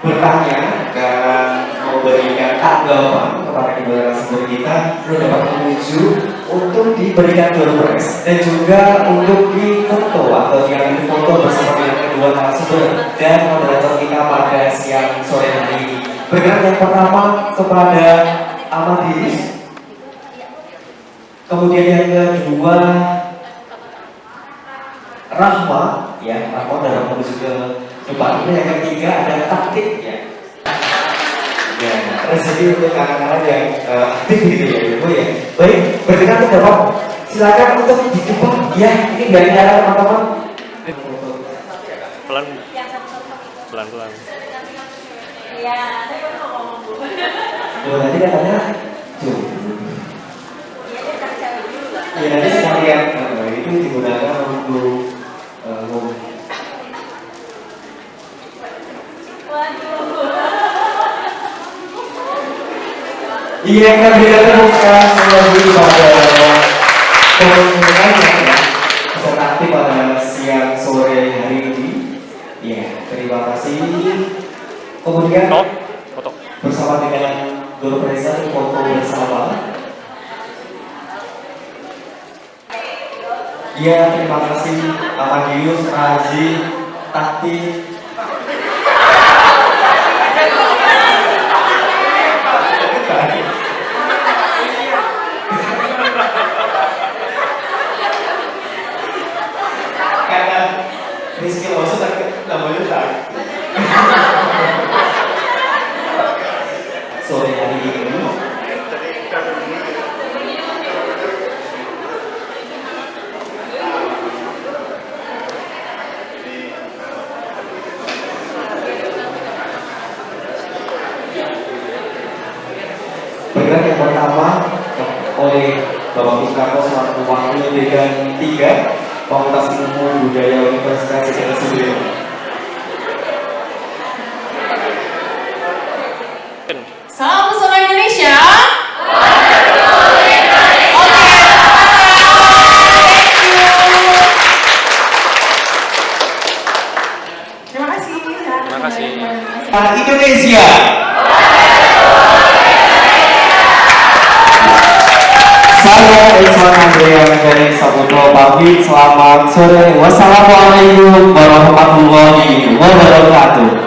bertanya dan memberikan tanggapan kepada kedua narasumber kita, dapat menuju untuk diberikan door prize dan juga untuk difoto atau diambil foto bersama dengan kedua narasumber dan moderator kita pada siang sore hari ini. Berkenan yang pertama kepada Amadis, kemudian yang kedua Rahma, ya Rahma dalam menuju ke depan. Yang ketiga ada taktik, ya. Ya, rezeki untuk anak-anak yang aktif gitu ya, Ibu ya. Baik, berkenan untuk Bapak. Silakan untuk dicoba, ya. Ini dari cara teman-teman. Pelan-pelan. Ya, saya baru mau ngomong Bu. Nanti katanya, ya nanti sekalian itu digunakan untuk iya kan kita temukan lagi pada komunikasi ya peserta aktif pada siang sore hari ini. Ya, terima kasih. Kemudian foto bersama dengan Guru Presa foto bersama. Ya, terima kasih Amadius, Razi, Takti. Karena Rizky Lawson namanya tak. Sore hari ini bergerak yang pertama oleh Bapak Bung selaku wakil Dekan 3 Fakultas Ilmu Budaya Universitas Jenderal Sudirman. Salam pesona Indonesia. Terima kasih. Terima kasih. Indonesia. Saya Iswan Andrea dari Saputo pamit. Selamat sore. Wassalamualaikum warahmatullahi wabarakatuh.